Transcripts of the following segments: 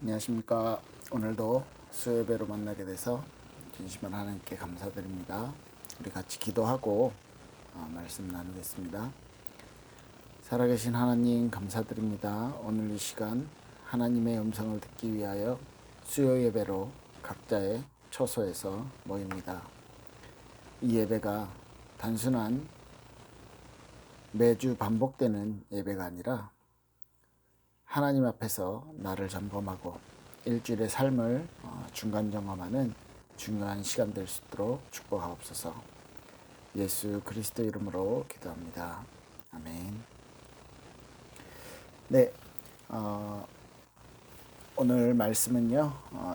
안녕하십니까. 오늘도 수요예배로 만나게 돼서 진심으로 하나님께 감사드립니다. 우리 같이 기도하고 말씀 나누겠습니다. 살아계신 하나님 감사드립니다. 오늘 이 시간 하나님의 음성을 듣기 위하여 수요예배로 각자의 처소에서 모입니다. 이 예배가 단순한 매주 반복되는 예배가 아니라 하나님 앞에서 나를 점검하고 일주일의 삶을 중간 점검하는 중요한 시간 될 수 있도록 축복하옵소서. 예수 그리스도 이름으로 기도합니다. 아멘. 네, 오늘 말씀은요,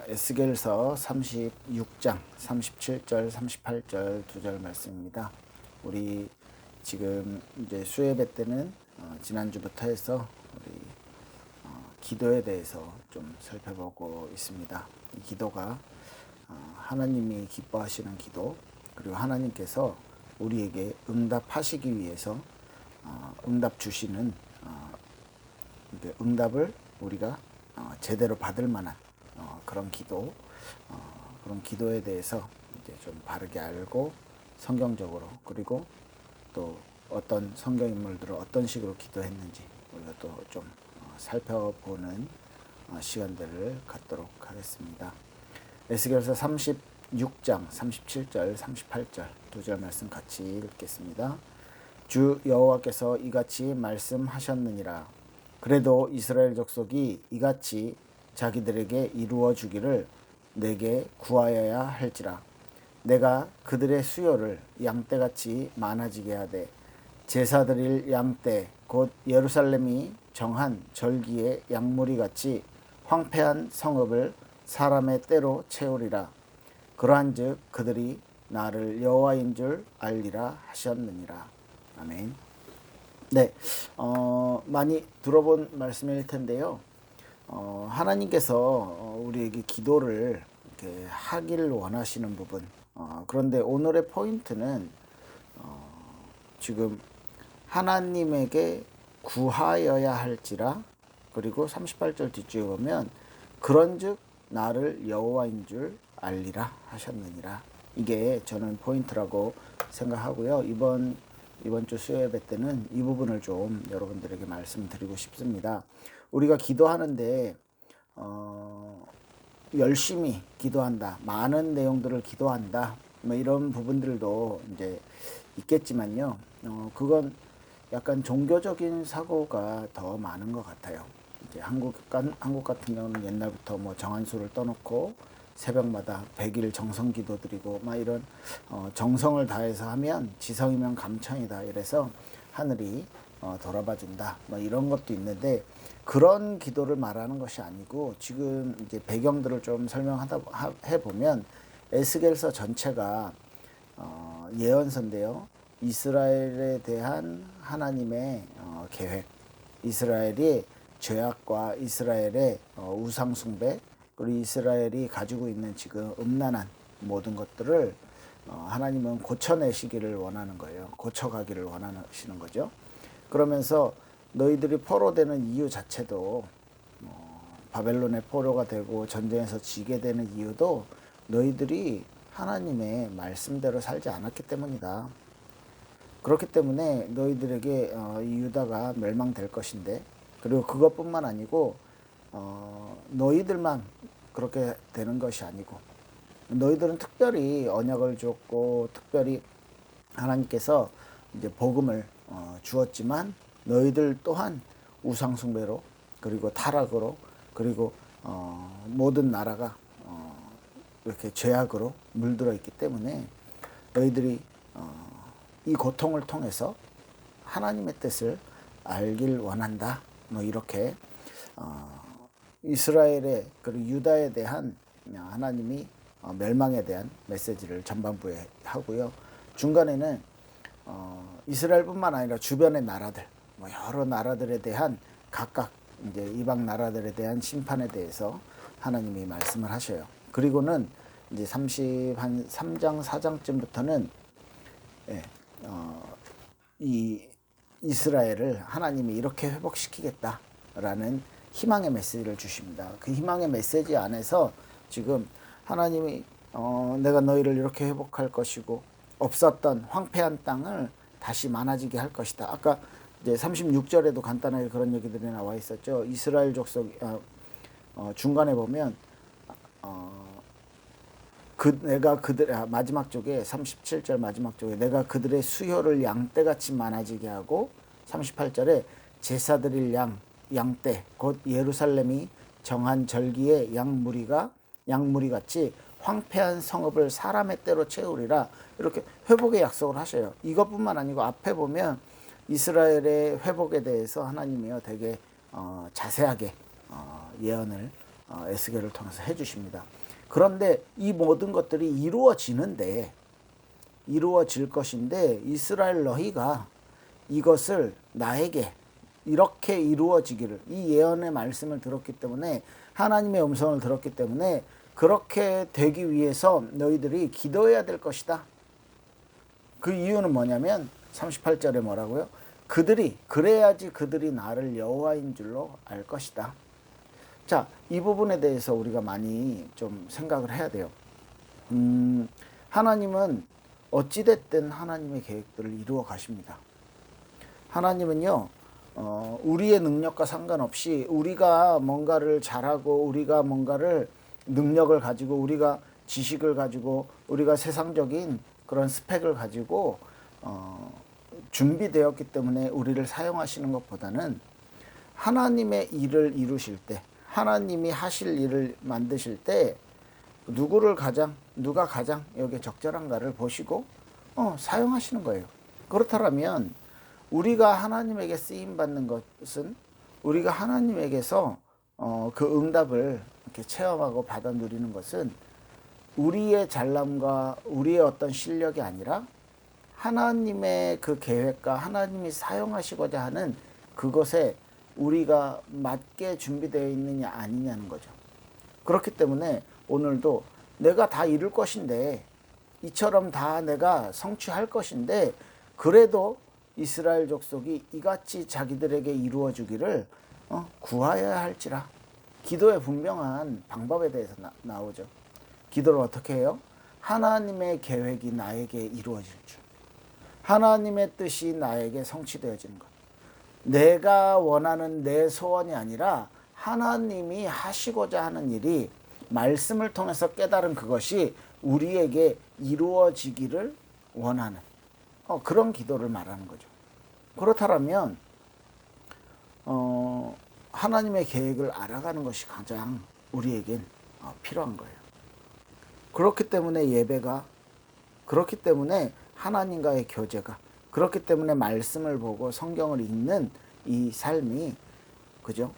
에스겔서 36장 37절 38절 두 절 말씀입니다. 우리 지금 이제 수요예배 때는 지난주부터 해서 우리 기도에 대해서 좀 살펴보고 있습니다. 이 기도가 하나님이 기뻐하시는 기도, 그리고 하나님께서 우리에게 응답하시기 위해서 응답 주시는 응답을 우리가 제대로 받을 만한 그런 기도, 그런 기도에 대해서 이제 좀 바르게 알고 성경적으로, 그리고 또 어떤 성경 인물들은 어떤 식으로 기도했는지 우리가 또 좀 살펴보는 시간들을 갖도록 하겠습니다. 에스겔서 36장 37절 38절 두 절 말씀 같이 읽겠습니다. 주 여호와께서 이같이 말씀하셨느니라. 그래도 이스라엘 족속이 이같이 자기들에게 이루어 주기를 내게 구하여야 할지라. 내가 그들의 수요를 양떼같이 많아지게 하되 제사 드릴 양떼 곧 예루살렘이 정한 절기의 양무리같이 황폐한 성읍을 사람의 때로 채우리라. 그러한즉 그들이 나를 여호와인 줄 알리라 하셨느니라. 아멘. 네, 많이 들어본 말씀일 텐데요. 하나님께서 우리에게 기도를 이렇게 하기를 원하시는 부분. 그런데 오늘의 포인트는 지금 하나님에게 구하여야 할지라, 그리고 38절 뒤쪽에 보면 그런즉 나를 여호와인 줄 알리라 하셨느니라. 이게 저는 포인트라고 생각하고요. 이번 주 수요예배 때는 이 부분을 좀 여러분들에게 말씀드리고 싶습니다. 우리가 기도하는데 열심히 기도한다, 많은 내용들을 기도한다, 뭐 이런 부분들도 이제 있겠지만요. 그건 약간 종교적인 사고가 더 많은 것 같아요. 이제 한국 같은 경우는 옛날부터 뭐 정한수를 떠놓고 새벽마다 100일 정성 기도 드리고 막 이런 정성을 다해서 하면 지성이면 감천이다, 이래서 하늘이 돌아봐 준다, 뭐 이런 것도 있는데, 그런 기도를 말하는 것이 아니고, 지금 이제 배경들을 좀 설명하다 해보면 에스겔서 전체가 예언서인데요. 이스라엘에 대한 하나님의 계획, 이스라엘이 죄악과 이스라엘의 우상 숭배, 그리고 이스라엘이 가지고 있는 지금 음란한 모든 것들을 하나님은 고쳐내시기를 원하는 거예요. 고쳐가기를 원하시는 거죠. 그러면서 너희들이 포로되는 이유 자체도, 바벨론의 포로가 되고 전쟁에서 지게 되는 이유도 너희들이 하나님의 말씀대로 살지 않았기 때문이다. 그렇기 때문에 너희들에게 이 유다가 멸망될 것인데, 그리고 그것뿐만 아니고 너희들만 그렇게 되는 것이 아니고, 너희들은 특별히 언약을 줬고 특별히 하나님께서 이제 복음을 주었지만 너희들 또한 우상 숭배로, 그리고 타락으로, 그리고 모든 나라가 이렇게 죄악으로 물들어 있기 때문에 너희들이 이 고통을 통해서 하나님의 뜻을 알길 원한다, 뭐 이렇게 이스라엘의 그리고 유다에 대한 하나님이 멸망에 대한 메시지를 전반부에 하고요. 중간에는 이스라엘뿐만 아니라 주변의 나라들, 뭐 여러 나라들에 대한 각각 이제 이방 나라들에 대한 심판에 대해서 하나님이 말씀을 하셔요. 그리고는 이제 3장 4장쯤부터는 이 이스라엘을 하나님이 이렇게 회복시키겠다라는 희망의 메시지를 주십니다. 그 희망의 메시지 안에서 지금 하나님이 내가 너희를 이렇게 회복할 것이고 없었던 황폐한 땅을 다시 많아지게 할 것이다. 아까 이제 36절에도 간단하게 그런 얘기들이 나와 있었죠. 이스라엘 족속 중간에 보면 내가 마지막 쪽에 37절 마지막 쪽에 내가 그들의 수효를 양떼같이 많아지게 하고 38절에 제사 드릴 양떼 곧 예루살렘이 정한 절기에 양무리 같이 황폐한 성읍을 사람의 때로 채우리라. 이렇게 회복의 약속을 하셔요. 이것뿐만 아니고 앞에 보면 이스라엘의 회복에 대해서 하나님이요 되게 자세하게 예언을 에스겔을 통해서 해주십니다. 그런데 이 모든 것들이 이루어질 것인데 이스라엘 너희가 이것을 나에게 이렇게 이루어지기를, 이 예언의 말씀을 들었기 때문에, 하나님의 음성을 들었기 때문에 그렇게 되기 위해서 너희들이 기도해야 될 것이다. 그 이유는 뭐냐면 38절에 뭐라고요? 그래야지 그들이 나를 여호와인 줄로 알 것이다. 자, 이 부분에 대해서 우리가 많이 좀 생각을 해야 돼요. 하나님은 어찌됐든 하나님의 계획들을 이루어 가십니다. 하나님은요, 우리의 능력과 상관없이 우리가 뭔가를 잘하고 우리가 뭔가를 능력을 가지고 우리가 지식을 가지고 우리가 세상적인 그런 스펙을 가지고 준비되었기 때문에 우리를 사용하시는 것보다는 하나님의 일을 이루실 때, 하나님이 하실 일을 만드실 때 누가 가장 여기에 적절한가를 보시고 사용하시는 거예요. 그렇다면 우리가 하나님에게 쓰임 받는 것은 우리가 하나님에게서 그 응답을 이렇게 체험하고 받아 누리는 것은 우리의 잘남과 우리의 어떤 실력이 아니라 하나님의 그 계획과 하나님이 사용하시고자 하는 그것에 우리가 맞게 준비되어 있느냐 아니냐는 거죠. 그렇기 때문에 오늘도 내가 다 이룰 것인데, 이처럼 다 내가 성취할 것인데, 그래도 이스라엘 족속이 이같이 자기들에게 이루어주기를 구하여야 할지라. 기도의 분명한 방법에 대해서 나오죠. 기도를 어떻게 해요? 하나님의 계획이 나에게 이루어질 줄, 하나님의 뜻이 나에게 성취되어지는 것, 내가 원하는 내 소원이 아니라 하나님이 하시고자 하는 일이 말씀을 통해서 깨달은 그것이 우리에게 이루어지기를 원하는 그런 기도를 말하는 거죠. 그렇다면 하나님의 계획을 알아가는 것이 가장 우리에겐 필요한 거예요. 그렇기 때문에 예배가, 그렇기 때문에 하나님과의 교제가, 그렇기 때문에 말씀을 보고 성경을 읽는 이 삶이, 그죠?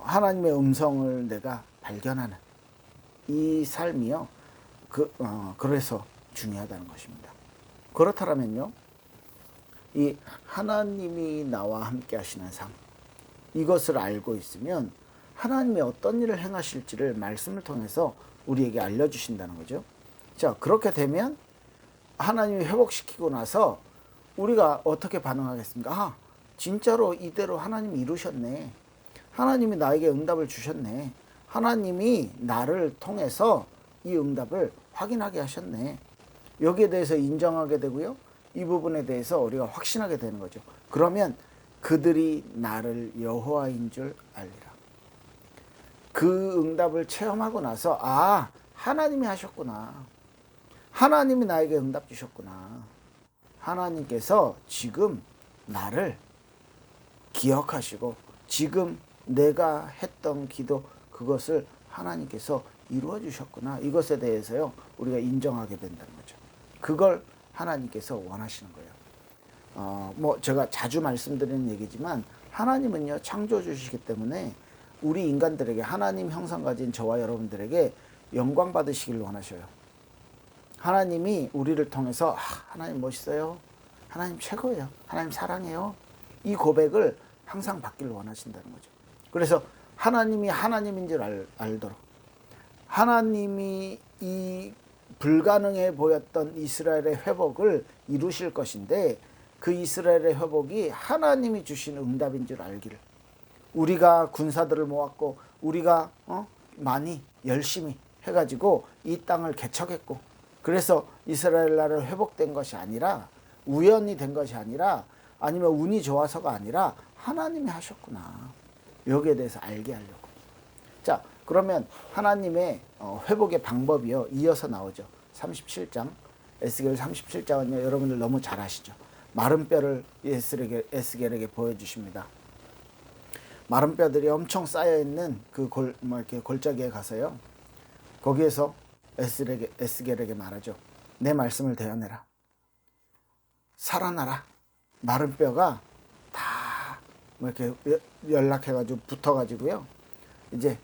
하나님의 음성을 내가 발견하는 이 삶이요. 그래서 중요하다는 것입니다. 그렇다면요, 이 하나님이 나와 함께 하시는 삶, 이것을 알고 있으면 하나님이 어떤 일을 행하실지를 말씀을 통해서 우리에게 알려주신다는 거죠. 자, 그렇게 되면 하나님이 회복시키고 나서 우리가 어떻게 반응하겠습니까? 진짜로 이대로 하나님이 이루셨네. 하나님이 나에게 응답을 주셨네. 하나님이 나를 통해서 이 응답을 확인하게 하셨네. 여기에 대해서 인정하게 되고요. 이 부분에 대해서 우리가 확신하게 되는 거죠. 그러면 그들이 나를 여호와인 줄 알리라. 그 응답을 체험하고 나서 하나님이 하셨구나. 하나님이 나에게 응답 주셨구나. 하나님께서 지금 나를 기억하시고 지금 내가 했던 기도, 그것을 하나님께서 이루어 주셨구나. 이것에 대해서요, 우리가 인정하게 된다는 거죠. 그걸 하나님께서 원하시는 거예요. 제가 자주 말씀드리는 얘기지만 하나님은요, 창조주시기 때문에 우리 인간들에게, 하나님 형상 가진 저와 여러분들에게 영광 받으시길 원하셔요. 하나님이 우리를 통해서 하나님 멋있어요. 하나님 최고예요. 하나님 사랑해요. 이 고백을 항상 받기를 원하신다는 거죠. 그래서 하나님이 하나님인 줄 알도록, 하나님이 이 불가능해 보였던 이스라엘의 회복을 이루실 것인데, 그 이스라엘의 회복이 하나님이 주신 응답인 줄 알기를, 우리가 군사들을 모았고 우리가 많이 열심히 해가지고 이 땅을 개척했고 그래서 이스라엘 나라가 회복된 것이 아니라 우연히 된 것이 아니라 아니면 운이 좋아서가 아니라 하나님이 하셨구나. 여기에 대해서 알게 하려고. 자, 그러면 하나님의 회복의 방법이요. 이어서 나오죠. 37장. 에스겔 37장은요. 여러분들 너무 잘 아시죠. 마른 뼈를 에스겔에게 보여주십니다. 마른 뼈들이 엄청 쌓여있는 그 이렇게 골짜기에 가서요. 거기에서 에스겔에게 말하죠. 내 말씀을 대언해라. 살아나라. 마른 뼈가 다 이렇게 연락해가지고 붙어가지고요. 이제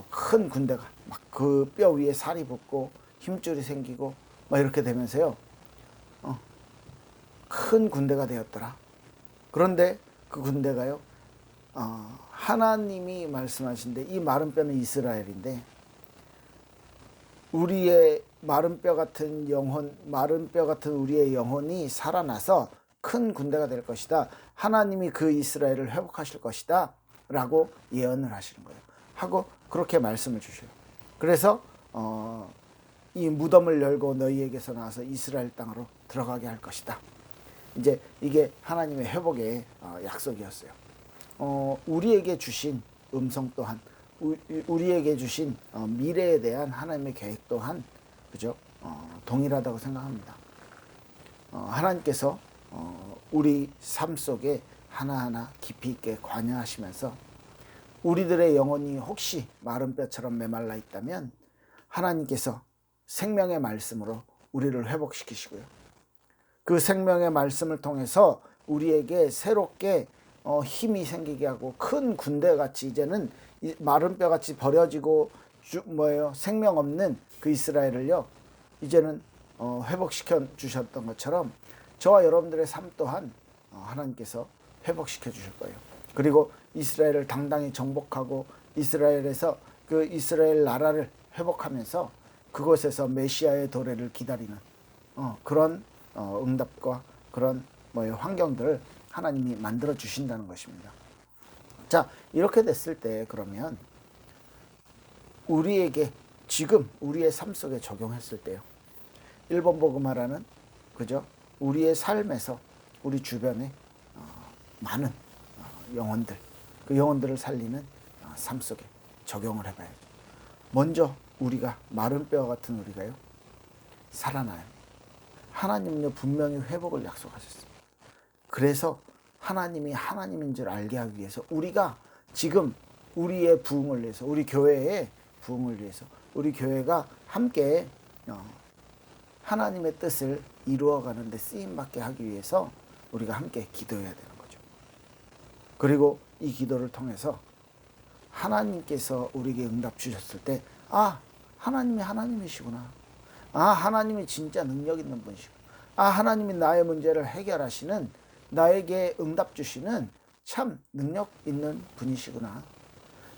큰 군대가 막 그 뼈 위에 살이 붙고 힘줄이 생기고 막 이렇게 되면서요. 큰 군대가 되었더라. 그런데 그 군대가요. 하나님이 말씀하신데 이 마른 뼈는 이스라엘인데 우리의 마른 뼈 같은 영혼, 마른 뼈 같은 우리의 영혼이 살아나서 큰 군대가 될 것이다. 하나님이 그 이스라엘을 회복하실 것이다. 라고 예언을 하시는 거예요. 하고 그렇게 말씀을 주셔요. 그래서 이 무덤을 열고 너희에게서 나와서 이스라엘 땅으로 들어가게 할 것이다. 이제 이게 하나님의 회복의 약속이었어요. 우리에게 주신 음성 또한 우리에게 주신 미래에 대한 하나님의 계획 또한 그죠? 동일하다고 생각합니다. 하나님께서 우리 삶 속에 하나하나 깊이 있게 관여하시면서 우리들의 영혼이 혹시 마른 뼈처럼 메말라 있다면 하나님께서 생명의 말씀으로 우리를 회복시키시고요. 그 생명의 말씀을 통해서 우리에게 새롭게 힘이 생기게 하고 큰 군대같이 이제는 마른 뼈같이 버려지고 생명 없는 그 이스라엘을요. 이제는 회복시켜 주셨던 것처럼 저와 여러분들의 삶 또한 하나님께서 회복시켜 주실 거예요. 그리고 이스라엘을 당당히 정복하고 이스라엘에서 그 이스라엘 나라를 회복하면서 그곳에서 메시아의 도래를 기다리는 그런 응답과 그런 환경들을 하나님이 만들어 주신다는 것입니다. 자, 이렇게 됐을 때 그러면 우리에게 지금 우리의 삶 속에 적용했을 때요. 1번 복음하라는 그죠? 우리의 삶에서 우리 주변에 많은 영혼들, 그 영혼들을 살리는 삶 속에 적용을 해봐야죠. 먼저 우리가 마른 뼈 같은 우리가요. 살아나요. 하나님은요 분명히 회복을 약속하셨습니다. 그래서 하나님이 하나님인 줄 알게 하기 위해서 우리가 지금 우리의 부흥을 위해서 우리 교회의 부흥을 위해서 우리 교회가 함께 하나님의 뜻을 이루어가는 데 쓰임받게 하기 위해서 우리가 함께 기도해야 되는 거죠. 그리고 이 기도를 통해서 하나님께서 우리에게 응답 주셨을 때 하나님이 하나님이시구나. 하나님이 진짜 능력 있는 분이시구나. 하나님이 나의 문제를 해결하시는 나에게 응답 주시는 참 능력 있는 분이시구나.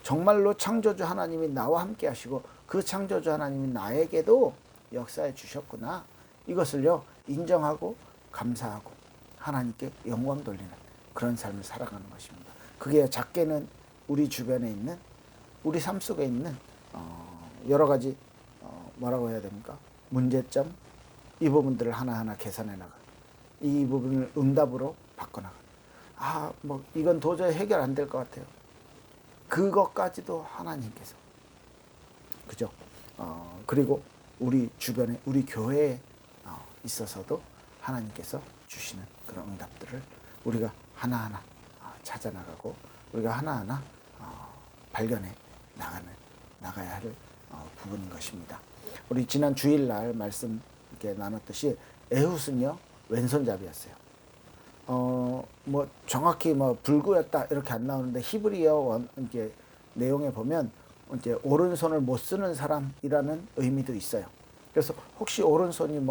정말로 창조주 하나님이 나와 함께 하시고 그 창조주 하나님이 나에게도 역사해 주셨구나. 이것을요 인정하고 감사하고 하나님께 영광 돌리는 그런 삶을 살아가는 것입니다. 그게 작게는 우리 주변에 있는 우리 삶 속에 있는 여러 가지 뭐라고 해야 됩니까? 문제점 이 부분들을 하나하나 계산해 나가. 이 부분을 응답으로 바꿔나가. 이건 도저히 해결 안 될 것 같아요. 그것까지도 하나님께서 그죠? 그리고 우리 주변에 우리 교회에 있어서도 하나님께서 주시는 그런 응답들을 우리가 하나하나 찾아 나가고 우리가 하나하나 발견해 나가야 할 부분인 것입니다. 우리 지난 주일날 말씀 이렇게 나눴듯이 에훗은요 왼손잡이였어요. 정확히 불구였다 이렇게 안 나오는데 히브리어 이제 내용에 보면 이제 오른손을 못 쓰는 사람이라는 의미도 있어요. 그래서 혹시 오른손이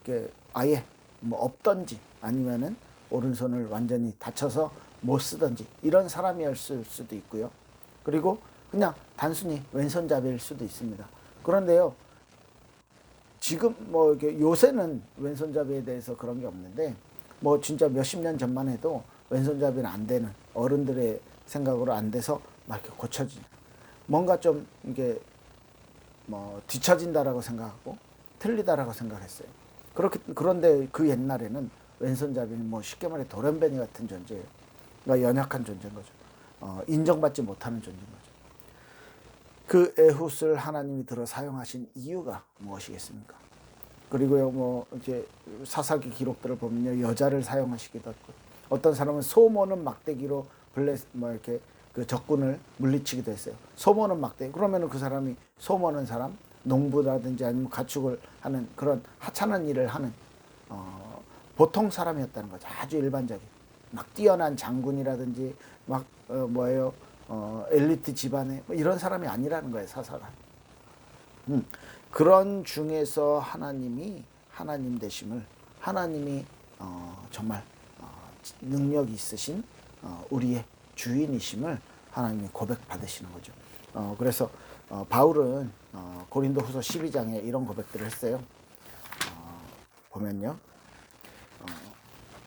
이렇게 아예 없던지 아니면은 오른손을 완전히 다쳐서 못 쓰던지 이런 사람이었을 수도 있고요. 그리고 그냥 단순히 왼손잡이일 수도 있습니다. 그런데요, 지금 이렇게 요새는 왼손잡이에 대해서 그런 게 없는데 진짜 몇십 년 전만 해도 왼손잡이는 안 되는 어른들의 생각으로 안 돼서 막 이렇게 고쳐지는, 뭔가 좀 이게 뭐 뒤처진다라고 생각하고 틀리다라고 생각했어요. 그런데 그 옛날에는 왼손잡이는 뭐 쉽게 말해 돌연변이 같은 존재예요. 그러니까 연약한 존재인 거죠. 인정받지 못하는 존재인 거죠. 그 에훗을 하나님이 들어 사용하신 이유가 무엇이겠습니까? 그리고요, 뭐 이제 사사기 기록들을 보면요, 여자를 사용하시기도 했고, 어떤 사람은 소모는 막대기로 뭐 이렇게 그 적군을 물리치기도 했어요. 소모는 막대기. 그러면은 그 사람이 소모는 사람, 농부라든지 아니면 가축을 하는 그런 하찮은 일을 하는 보통 사람이었다는 거죠. 아주 일반적인, 막 뛰어난 장군이라든지 막 엘리트 집안의 뭐 이런 사람이 아니라는 거예요, 사사가. 그런 중에서 하나님이 하나님 되심을, 하나님이 정말 능력이 있으신 우리의 주인이심을 하나님이 고백받으시는 거죠. 그래서 바울은 고린도후서 12장에 이런 고백들을 했어요. 보면요,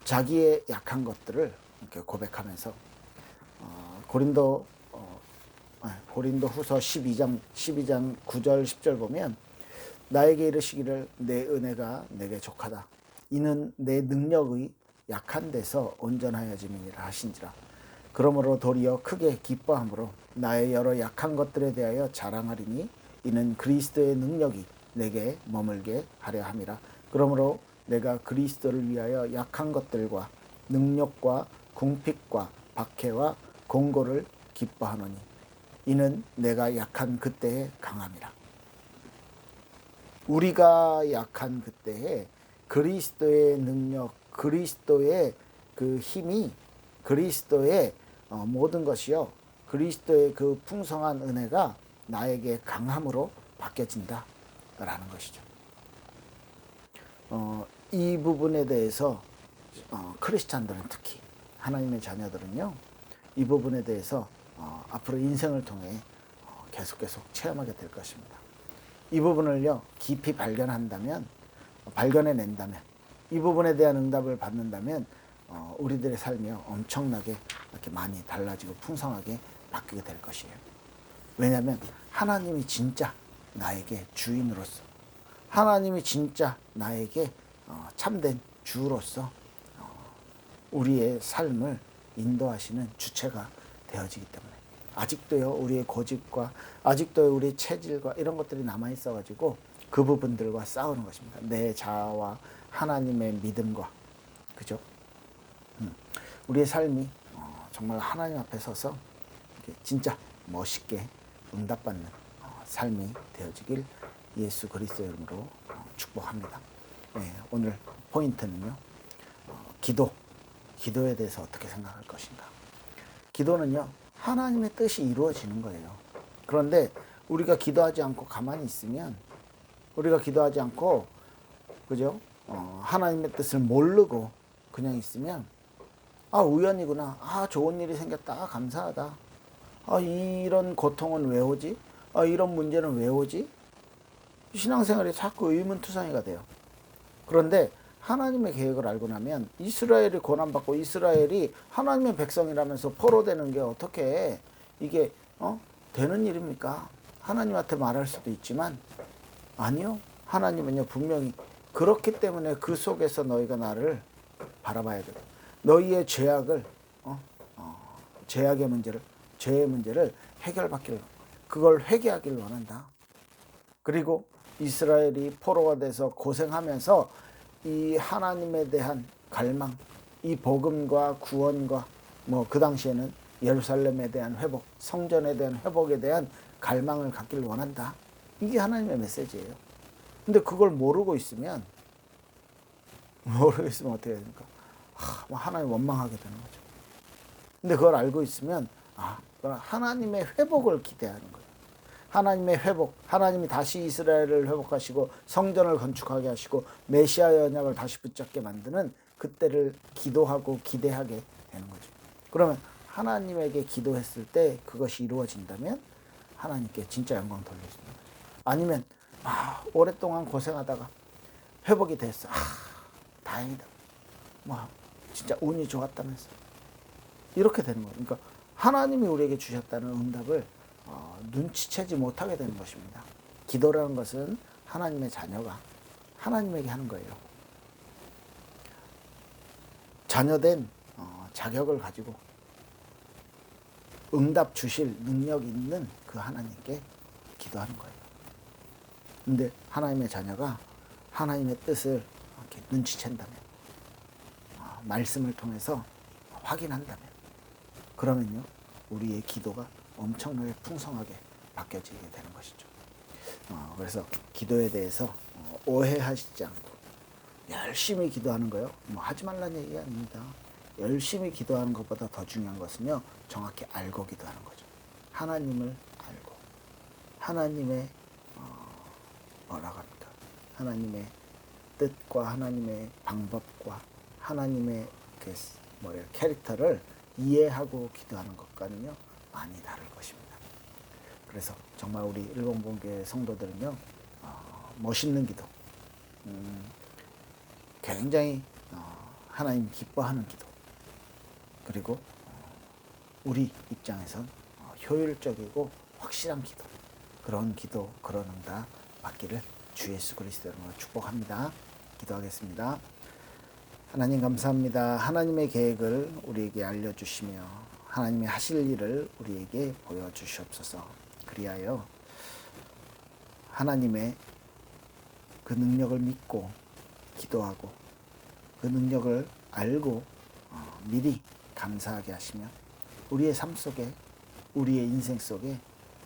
자기의 약한 것들을 이렇게 고백하면서 고린도후서 12장 9절 10절 보면, 나에게 이르시기를 내 은혜가 내게 족하다. 이는 내 능력의 약한 데서 온전하여짐이니라 하신지라. 그러므로 도리어 크게 기뻐함으로 나의 여러 약한 것들에 대하여 자랑하리니 이는 그리스도의 능력이 내게 머물게 하려 함이라. 그러므로 내가 그리스도를 위하여 약한 것들과 능력과 궁핍과 박해와 공고를 기뻐하노니 이는 내가 약한 그때에 강함이라. 우리가 약한 그때에 그리스도의 능력, 그리스도의 그 힘이, 그리스도의 모든 것이요, 그리스도의 그 풍성한 은혜가 나에게 강함으로 바뀌어진다 라는 것이죠. 이 부분에 대해서 크리스찬들은, 특히 하나님의 자녀들은요, 이 부분에 대해서 앞으로 인생을 통해 계속 체험하게 될 것입니다. 이 부분을요, 깊이 발견해낸다면, 이 부분에 대한 응답을 받는다면 우리들의 삶이 엄청나게 이렇게 많이 달라지고 풍성하게 바뀌게 될 것이에요. 왜냐하면 하나님이 진짜 나에게 주인으로서, 하나님이 진짜 나에게 참된 주로서 우리의 삶을 인도하시는 주체가 되어지기 때문에, 아직도요, 우리의 고집과 아직도 우리의 체질과 이런 것들이 남아있어가지고 그 부분들과 싸우는 것입니다. 내 자아와 하나님의 믿음과, 그죠? 우리의 삶이 정말 하나님 앞에 서서 진짜 멋있게 응답받는 삶이 되어지길 예수 그리스도 이름으로 축복합니다. 네, 오늘 포인트는요, 기도에 대해서 어떻게 생각할 것인가. 기도는요, 하나님의 뜻이 이루어지는 거예요. 그런데 우리가 기도하지 않고 가만히 있으면, 우리가 기도하지 않고, 그죠? 하나님의 뜻을 모르고 그냥 있으면, 우연이구나. 좋은 일이 생겼다. 감사하다. 이런 고통은 왜 오지? 이런 문제는 왜 오지? 신앙생활이 자꾸 의문투성이가 돼요. 그런데 하나님의 계획을 알고 나면, 이스라엘이 고난받고 이스라엘이 하나님의 백성이라면서 포로되는 게 어떻게 이게 되는 일입니까? 하나님한테 말할 수도 있지만, 아니요, 하나님은요 분명히 그렇기 때문에 그 속에서 너희가 나를 바라봐야 돼. 너희의 죄악을 죄의 문제를 해결받기를, 그걸 회개하기를 원한다. 그리고 이스라엘이 포로가 돼서 고생하면서 이 하나님에 대한 갈망, 이 복음과 구원과 그 당시에는 예루살렘에 대한 회복, 성전에 대한 회복에 대한 갈망을 갖기를 원한다. 이게 하나님의 메시지예요. 근데 그걸 모르고 있으면 어떻게 해야 됩니까? 하나님 원망하게 되는 거죠. 근데 그걸 알고 있으면 하나님의 회복을 기대하는 거예요. 하나님의 회복, 하나님이 다시 이스라엘을 회복하시고 성전을 건축하게 하시고 메시아 언약을 다시 붙잡게 만드는 그때를 기도하고 기대하게 되는 거죠. 그러면 하나님에게 기도했을 때 그것이 이루어진다면 하나님께 진짜 영광 돌릴 수 있는 거죠. 아니면 오랫동안 고생하다가 회복이 됐어. 다행이다. 진짜 운이 좋았다면서. 이렇게 되는 거예요. 그러니까 하나님이 우리에게 주셨다는 응답을 눈치채지 못하게 되는 것입니다. 기도라는 것은 하나님의 자녀가 하나님에게 하는 거예요. 자녀된 자격을 가지고 응답 주실 능력 있는 그 하나님께 기도하는 거예요. 근데 하나님의 자녀가 하나님의 뜻을 이렇게 눈치챈다면, 말씀을 통해서 확인한다면, 그러면요, 우리의 기도가 엄청나게 풍성하게 바뀌어지게 되는 것이죠. 그래서 기도에 대해서 오해하시지 않고 열심히 기도하는 거요. 뭐 하지 말라는 얘기 아닙니다. 열심히 기도하는 것보다 더 중요한 것은요, 정확히 알고 기도하는 거죠. 하나님을 알고, 하나님의 뭐라고 합니까? 하나님의 뜻과 하나님의 방법과 하나님의 그 캐릭터를 이해하고 기도하는 것과는요, 많이 다를 것입니다. 그래서 정말 우리 일본 본교회 성도들은요, 멋있는 기도, 굉장히 하나님 기뻐하는 기도, 그리고 우리 입장에선 효율적이고 확실한 기도, 그런 기도, 그런 응답 받기를 주 예수 그리스도로 축복합니다. 기도하겠습니다. 하나님 감사합니다. 하나님의 계획을 우리에게 알려주시며 하나님의 하실 일을 우리에게 보여주시옵소서. 그리하여 하나님의 그 능력을 믿고 기도하고 그 능력을 알고 미리 감사하게 하시며 우리의 삶 속에, 우리의 인생 속에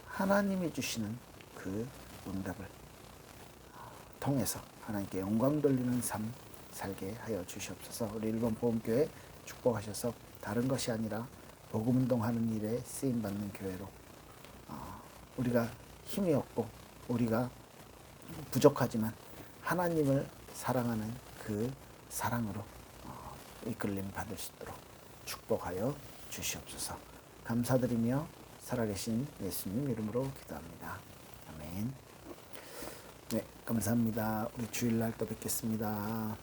하나님이 주시는 그 응답을 통해서 하나님께 영광 돌리는 삶 살게 하여 주시옵소서. 우리 일본 보험교회 축복하셔서 다른 것이 아니라 복음 운동하는 일에 쓰임 받는 교회로, 우리가 힘이 없고 우리가 부족하지만 하나님을 사랑하는 그 사랑으로 이끌림 받을 수 있도록 축복하여 주시옵소서. 감사드리며 살아계신 예수님 이름으로 기도합니다. 아멘. 네, 감사합니다. 우리 주일날 또 뵙겠습니다.